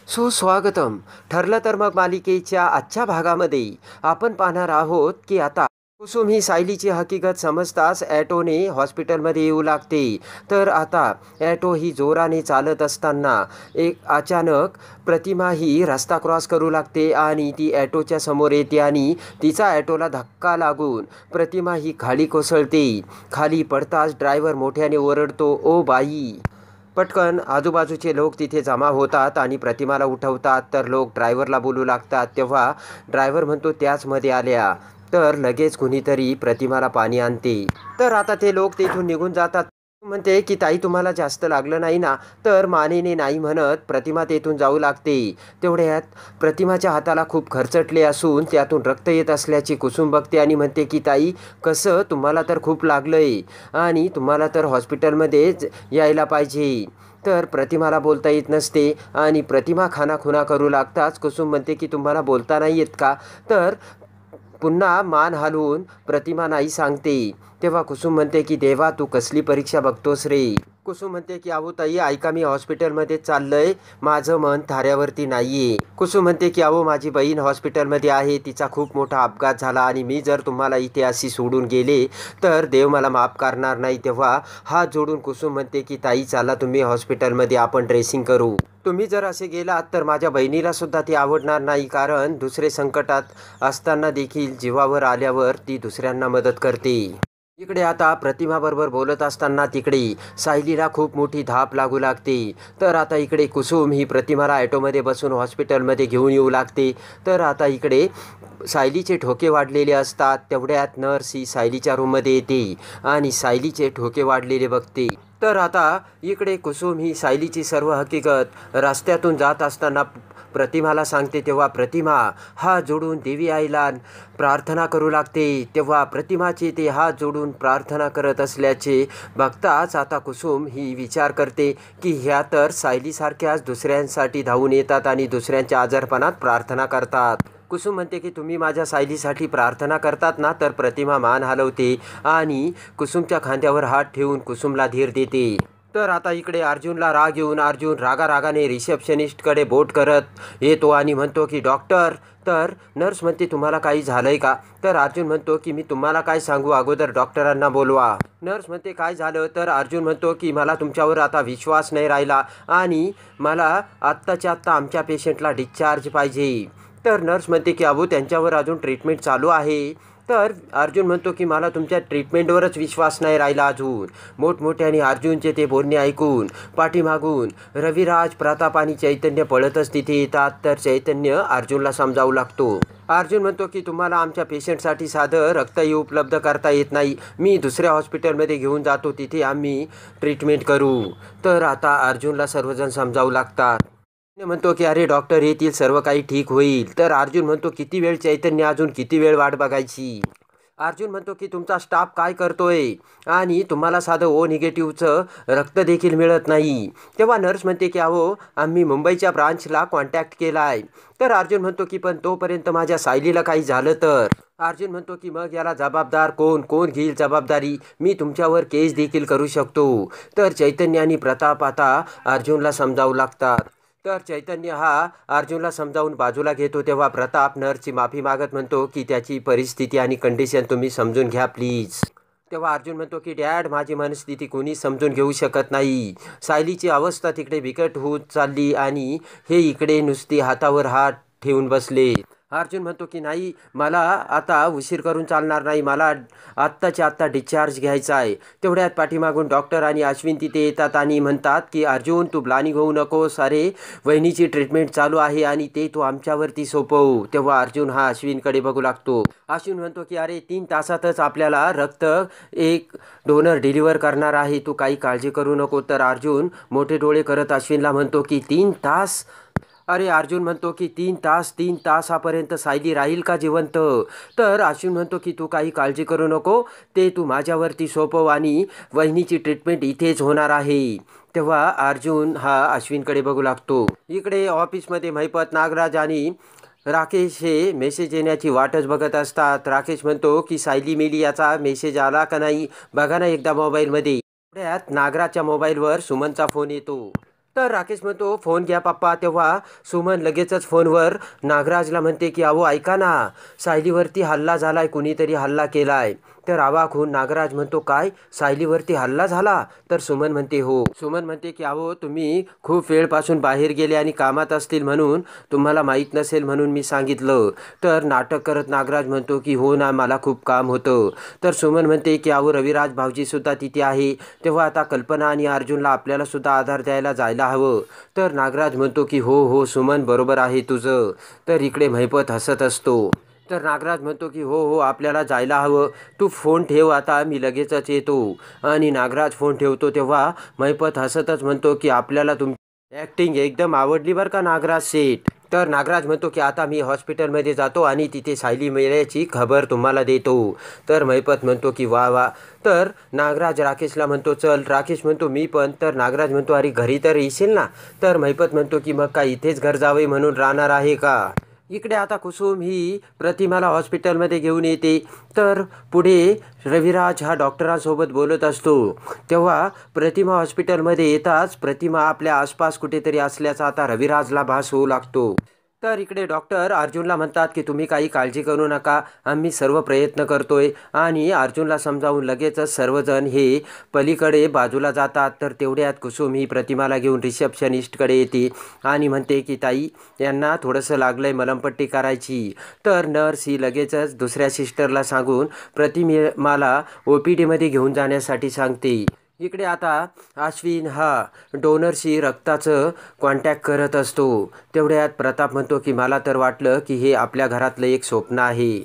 सुस्वागतम. ठरलं तर मग मालिकेच्या आजच्या भागामध्ये आपण पाहणार आहोत की आता कुसुम ही सायलीची हकीकत समजताच ॲटोने हॉस्पिटलमध्ये येऊ लागते. तर आता ॲटो ही जोराने चालत असताना एक अचानक प्रतिमा ही रस्ता क्रॉस करू लागते आणि ती ॲटोच्या समोर येते आणि तिचा ॲटोला धक्का लागून प्रतिमा ही खाली कोसळते. खाली पडताच ड्रायव्हर मोठ्याने ओरडतो, "ओ बाई!" पटकन आजूबाजूचे लोक तिथे जमा होतात आणि प्रतिमाला उठवतात. तर लोक ड्रायव्हरला बोलू लागतात. तेव्हा ड्रायव्हर म्हणतो, "त्याचमध्ये आल्या." तर लगेच कुणीतरी प्रतिमाला पाणी आणते. तर आता ते लोक तेथून निघून जातात. म्हणते की ताई, तुम्हाला जास्त लागलं नाही ना? तर मानेने नाही म्हणत प्रतिमा तेथून जाऊ लागते. तेवढ्यात प्रतिमाच्या हाताला खूप खरचटले असून त्यातून रक्त येत असल्याची कुसुम बघते आणि म्हणते की ताई, कसं, तुम्हाला तर खूप लागलंय आणि तुम्हाला तर हॉस्पिटलमध्येच यायला पाहिजे. तर प्रतिमाला बोलता येत नसते आणि प्रतिमा खानाखुणा करू लागताच कुसुम म्हणते की तुम्हाला बोलता नाही येत का? तर पुन्हा मान हलवून प्रतिमा नाही सांगते. तेव्हा कुसुम म्हणते की देवा, तू कसली परीक्षा बघतोस रे? कुसुम म्हणते की अहो ताई, ऐका, मी हॉस्पिटलमध्ये चाललंय, माझं मन थाऱ्यावरती नाहीये. कुसुम म्हणते की अहो, माझी बहीण हॉस्पिटलमध्ये आहे, तिचा खूप मोठा अपघात झाला आणि मी जर तुम्हाला इथे अशी सोडून गेले तर देव मला माफ करणार नाही. तेव्हा हात जोडून कुसुम म्हणते की ताई, चला तुम्ही हॉस्पिटलमध्ये, आपण ड्रेसिंग करू. तुम्ही जर असे गेलात तर माझ्या बहिणीला सुद्धा ते आवडणार नाही, कारण दुसरे संकटात असताना देखील जीवावर आल्यावर ती दुसऱ्यांना मदत करते. इकडे आता प्रतिमाबरोबर बोलत असताना तिकडे सायलीला खूप मोठी धाप लागू लागते. तर आता इकडे कुसुम ही प्रतिमाला ॲटोमध्ये बसून हॉस्पिटलमध्ये घेऊन येऊ लागते. तर आता इकडे सायलीचे ठोके वाढलेले असतात. तेवढ्यात नर्स ही सायलीच्या रूममध्ये येते आणि सायलीचे ठोके वाढलेले बघते. तर आता इकडे कुसुम ही सायलीची सर्व हकीकत रस्त्यातून जात असताना प्रतिमाला सांगते. तेव्हा प्रतिमा हात जोडून देवी आईला प्रार्थना करू लागते. तेव्हा प्रतिमाचे ते हात जोडून प्रार्थना करत असल्याचे बघताच आता कुसुम ही विचार करते की ह्या तर सायलीसारख्याच दुसऱ्यांसाठी धावून येतात आणि दुसऱ्यांच्या आजारपणात प्रार्थना करतात. कुसुम म्हणते की तुम्ही माझ्या सायलीसाठी प्रार्थना करतात ना? तर प्रतिमा मान हलवते आणि कुसुमच्या खांद्यावर हात ठेवून कुसुमला धीर देते. तर आता इकडे अर्जुनला राग येऊन अर्जुन रागारागाने रिसेप्शनिस्टकडे बोट करत येतो आणि म्हणतो की डॉक्टर. तर नर्स म्हणते, तुम्हाला काही झालंय का? तर अर्जुन म्हणतो की मी तुम्हाला काय सांगू, अगोदर डॉक्टरांना बोलवा. नर्स म्हणते काय झालं? तर अर्जुन म्हणतो की मला तुमच्यावर आता विश्वास नाही राहिला आणि मला आत्ताच्या आत्ता आमच्या पेशंटला डिस्चार्ज पाहिजे. तर नर्स म्हणते की अहो, त्यांच्यावर अजून ट्रीटमेंट चालू आहे. तर अर्जुन म्हणतो की मला तुमच्या ट्रीटमेंटवरच विश्वास नाही राहिला अजून. मोठमोठ्याने अर्जुनचे ते बोलणे ऐकून पाठीमागून रविराज, प्रताप आणि चैतन्य पळतच तिथे येतात. तर चैतन्य अर्जुनला समजावू लागतो. अर्जुन म्हणतो की तुम्हाला आमच्या पेशंटसाठी साधं रक्तही उपलब्ध करता येत नाही, मी दुसऱ्या हॉस्पिटलमध्ये घेऊन जातो, तिथे आम्ही ट्रीटमेंट करू. तर आता अर्जुनला सर्वजण समजावू लागतात. चैतन्य म्हणतो की अरे डॉक्टर येतील, सर्व काही ठीक होईल. तर अर्जुन म्हणतो किती वेळ चैतन्य, अजून किती वेळ वाट बघायची? अर्जुन म्हणतो की तुमचा स्टाफ काय करतोय आणि तुम्हाला साधं ओ निगेटिव्हचं रक्त देखील मिळत नाही. तेव्हा नर्स म्हणते की अहो, आम्ही मुंबईच्या ब्रांचला कॉन्टॅक्ट केला आहे. तर अर्जुन म्हणतो की पण तोपर्यंत माझ्या सायलीला काही झालं तर? अर्जुन म्हणतो की मग याला जबाबदार कोण? कोण घेईल जबाबदारी? मी तुमच्यावर केस देखील करू शकतो. तर चैतन्य आणि प्रताप आता अर्जुनला समजावू लागतात. तर चैतन्य हा अर्जुनला समजावून बाजूला घेतो. तेव्हा प्रताप नर्सची माफी मागत म्हणतो की त्याची परिस्थिती आणि कंडिशन तुम्ही समजून घ्या प्लीज. तेव्हा अर्जुन म्हणतो की डॅड, माझी मनस्थिती कोणी समजून घेऊ शकत नाही. सायलीची अवस्था तिकडे बिकट होत चालली आणि हे इकडे नुसती हातावर हात ठेवून बसले. अर्जुन म्हणतो की नाही, मला आता उशीर करून चालणार नाही, मला आत्ताच्या आत्ता डिस्चार्ज घ्यायचा आहे. तेवढ्यात पाठीमागून डॉक्टर आणि अश्विन तिथे येतात आणि म्हणतात की अर्जुन, तू प्लॅनिंग होऊ नकोस, अरे वहिनीची ट्रीटमेंट चालू आहे आणि ते तू आमच्यावरती सोपवू. तेव्हा अर्जुन हा अश्विनकडे बघू लागतो. अश्विन म्हणतो की अरे 3 तासातच आपल्याला रक्त एक डोनर डिलिव्हर करणार आहे, तू काही काळजी करू नको. तर अर्जुन मोठे डोळे करत अश्विनला म्हणतो की 3 तास? अरे अर्जुन म्हणतो की 3 तासापर्यंत सायली राहील का जिवंत? तर अश्विन म्हणतो की तू काही काळजी करू नको, ते तू माझ्यावरती सोपव आणि वहिनीची ट्रीटमेंट इथेच होणार आहे. तेव्हा अर्जुन हा अश्विनकडे बघू लागतो. इकडे ऑफिसमध्ये महिपत, नागराज आणि राकेश हे मेसेज येण्याची वाटच बघत असतात. राकेश म्हणतो की सायली मेली, याचा मेसेज आला का नाही बघा ना एकदा मोबाईलमध्ये. तेवढ्यात नागराजच्या मोबाईलवर सुमनचा फोन येतो. तर राकेश म्हणतो फोन घ्या पप्पा. तेव्हा सुमन लगेचच फोनवर नागराजला म्हणते की अहो ऐका ना, सायलीवरती हल्ला झालाय, कुणीतरी हल्ला केलाय. तर अवाक होऊन नागराज म्हणतो काय, सायलीवरती हल्ला झाला? तर सुमन म्हणते हो. सुमन म्हणते की अहो तुम्ही खूप वेळपासून बाहेर गेले आणि कामात असतील म्हणून तुम्हाला माहीत नसेल म्हणून मी सांगितलं. तर नाटक करत नागराज म्हणतो की हो ना, मला खूप काम होतं. तर सुमन म्हणते की अहो रविराज भाऊजीसुद्धा तिथे आहे, तेव्हा आता कल्पना आणि अर्जुनला आपल्याला सुद्धा आधार द्यायला जायला हवं. तर नागराज म्हणतो की हो हो सुमन, बरोबर आहे तुझं. तर इकडे महिपत हसत असतो. तर नागराज म्हणतो की हो हो आपल्याला जायला हवं, तू फोन ठेव आता, मी लगेचच येतो. आणि नागराज फोन ठेवतो तेव्हा महिपत हसतच म्हणतो की आपल्याला तुमची ॲक्टिंग एकदम आवडली बरं का नागराज शेठ. तर नागराज म्हणतो की आता मी हॉस्पिटलमध्ये जातो आणि तिथे सायली मेल्याची खबर तुम्हाला देतो. तर महिपत म्हणतो की वा वा. तर नागराज राकेशला म्हणतो चल. राकेश म्हणतो मी पण. तर नागराज म्हणतो अरे घरी तर येशील ना? तर महिपत म्हणतो की मग काय इथेच घर जावे म्हणून राहणार आहे का? इकडे आता कुसुम ही प्रतिमाला हॉस्पिटलमध्ये घेऊन येते. तर पुढे रविराज हा डॉक्टरांसोबत बोलत असतो. तेव्हा प्रतिमा हॉस्पिटलमध्ये येताच प्रतिमा आपल्या आसपास कुठेतरी असल्याचा आता रविराजला भास होऊ लागतो. तर इकडे डॉक्टर अर्जुनला म्हणतात की तुम्ही काही काळजी करू नका, आम्ही सर्व प्रयत्न करतोय. आणि अर्जुनला समजावून लगेचच सर्वजण हे पलीकडे बाजूला जातात. तर तेवढ्यात कुसुम ही प्रतिमाला घेऊन रिसेप्शनिस्टकडे येते आणि म्हणते की ताई यांना थोडंसं लागलंय, मलमपट्टी करायची. तर नर्स ही लगेचच दुसऱ्या सिस्टरला सांगून प्रतिमाला OPDमध्ये घेऊन जाण्यासाठी सांगते. इकडे आता अश्विन हा डोनरशी रक्ताचं कॉन्टॅक्ट करत असतो. तेवढ्यात प्रताप म्हणतो की मला तर वाटलं की हे आपल्या घरातलं एक स्वप्न आहे.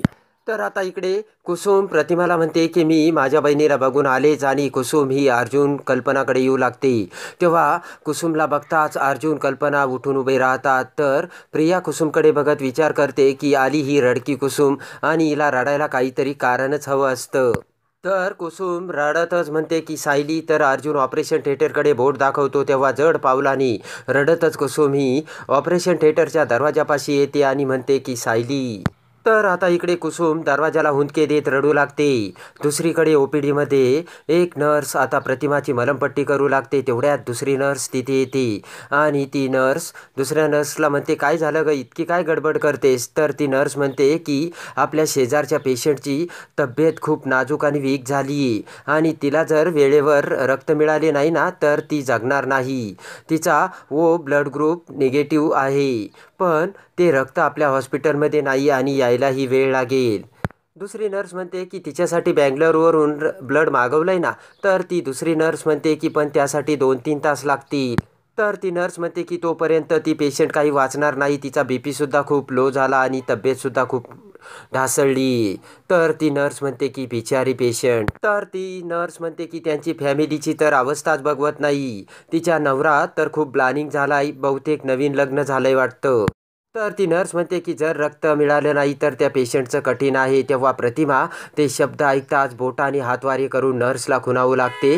तर आता इकडे कुसुम प्रतिमाला म्हणते की मी माझ्या बहिणीला बघून आलेच. आणि कुसुम ही अर्जुन कल्पनाकडे येऊ लागते. तेव्हा कुसुमला बघताच अर्जुन कल्पना उठून उभे राहतात. तर प्रिया कुसुमकडे बघत विचार करते की आली ही रडकी कुसुम आणि हिला रडायला काहीतरी कारणच हवं असतं. तर कुसुम रडतच म्हणते की सायली. तर अर्जुन ऑपरेशन थिएटरकडे बोट दाखवतो. तेव्हा जड पावलांनी रडतच कुसुम ही ऑपरेशन थिएटरच्या दरवाजापाशी येते आणि म्हणते की सायली. तर आता इकडे कुसुम दरवाजाला हुंदके देत रडू लागते. दुसरीकडे OPDमध्ये एक नर्स आता प्रतिमाची मलमपट्टी करू लागते. तेवढ्यात दुसरी नर्स तिथे येते आणि ती नर्स दुसऱ्या नर्सला म्हणते काय झालं ग, इतकी काय गडबड करतेस? तर ती नर्स म्हणते की आपल्या शेजारच्या पेशंटची तब्येत खूप नाजूक आणि वीक झाली आहे आणि तिला जर वेळेवर रक्त मिळाले नाही ना तर ती जगणार नाही. तिचा ब्लड ग्रुप निगेटिव्ह आहे, पण ते रक्त आपल्या हॉस्पिटलमध्ये नाही आणि यायलाही वेळ लागेल. दुसरी नर्स म्हणते की तिच्यासाठी बँगलोरवरून ब्लड मागवलंय ना? तर ती दुसरी नर्स म्हणते की पण त्यासाठी 2-3 तास लागतील. तर ती नर्स म्हणते की तोपर्यंत ती पेशंट काही वाचणार नाही, तिचा BP सुद्धा खूप लो झाला आणि तब्येतसुद्धा खूप ढासळली. तर ती नर्स म्हणते की बिचारी पेशंट. तर ती नर्स म्हणते की त्यांची फॅमिलीची तर अवस्थाच बघवत नाही. तिच्या नवरा तर खूप प्लॅनिंग झालाय, बहुतेक नवीन लग्न झालंय वाटतं. तर ती नर्स म्हणते की जर रक्त मिळालं नाही तर त्या पेशंटचं कठीण आहे. तेव्हा प्रतिमा ते शब्द ऐकताच बोटाने हातवारे करून नर्सला खुणावू लागते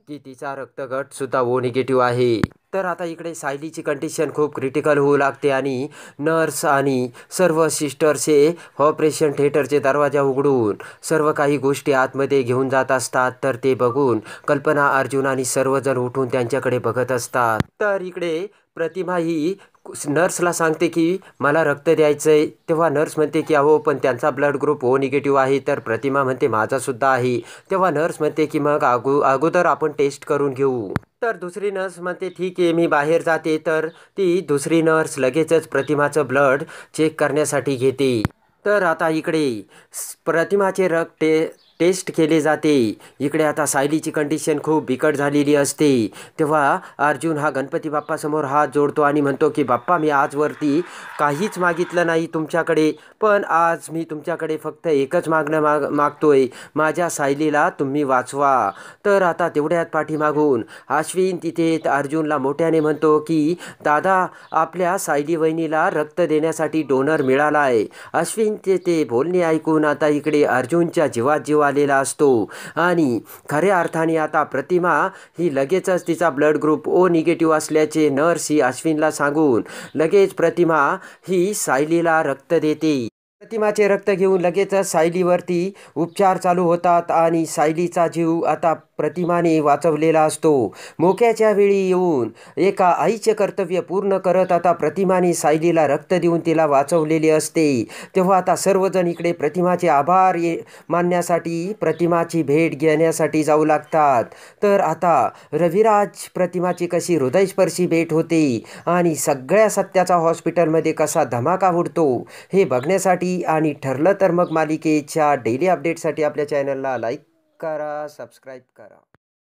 की तिचा रक्तगटसुद्धा निगेटिव्ह आहे. तर आता इकडे सायलीची कंडिशन खूप क्रिटिकल होऊ लागते आणि नर्स आणि सर्व सिस्टर्स हे ऑपरेशन थिएटरचे दरवाजा उघडून सर्व काही गोष्टी आतमध्ये घेऊन जात असतात. तर ते बघून कल्पना, अर्जुन आणि सर्वजण उठून त्यांच्याकडे बघत असतात. तर इकडे प्रतिमा ही नर्सला सांगते की मला रक्त द्यायचंय. तेव्हा नर्स म्हणते की अहो पण त्यांचा ब्लड ग्रुप निगेटिव्ह आहे. तर प्रतिमा म्हणते माझासुद्धा आहे. तेव्हा नर्स म्हणते की मग अगोदर आपण टेस्ट करून घेऊ. तर दुसरी नर्स म्हणते ठीक आहे मी बाहेर जाते. तर ती दुसरी नर्स लगेचच प्रतिमाचं ब्लड चेक करण्यासाठी घेते. तर आता इकडे प्रतिमाचे टेस्ट केले जाते. इकडे आता सायलीची कंडिशन खूप बिकट झालेली असते. तेव्हा अर्जुन हा गणपती बाप्पासमोर हात जोडतो आणि म्हणतो की बाप्पा मी आजवरती काहीच मागितलं नाही तुमच्याकडे, पण आज मी तुमच्याकडे फक्त एकच मागणं मागतोय, माझ्या सायलीला तुम्ही वाचवा. तर आता तेवढ्यात पाठीमागून अश्विन तिथे अर्जुनला मोठ्याने म्हणतो की दादा आपल्या सायली वहिनीला रक्त देण्यासाठी डोनर मिळाला आहे. अश्विनचे ते बोलणे ऐकून आता इकडे अर्जुनच्या जीवात जीव आलेला असतो आणि खऱ्या अर्थाने आता प्रतिमा ही लगेचच तिचा ब्लड ग्रुप निगेटिव्ह असल्याचे नर्स ही अश्विनला सांगून लगेच प्रतिमा ही सायलीला रक्त देते. प्रतिमाचे रक्त घेऊन लगेचच सायलीवरती उपचार चालू होतात आणि सायलीचा जीव आता प्रतिमाने वाचवलेला असतो. मोक्याच्या वेळी येऊन एका आईचे कर्तव्य पूर्ण करत आता प्रतिमाने सायलीला रक्त देऊन तिला वाचवलेले असते. तेव्हा आता सर्वजण इकडे प्रतिमाचे आभार मानण्यासाठी प्रतिमाची भेट घेण्यासाठी जाऊ लागतात. तर आता रविराज प्रतिमाची कशी हृदयस्पर्शी भेट होते आणि सगळ्या सत्याचा हॉस्पिटलमध्ये कसा धमाका उडतो हे बघण्यासाठी आणि ठरलं तर मग मालिकेच्या डेली अपडेटसाठी आपल्या चॅनलला लाईक करा, सबस्क्राईब करा.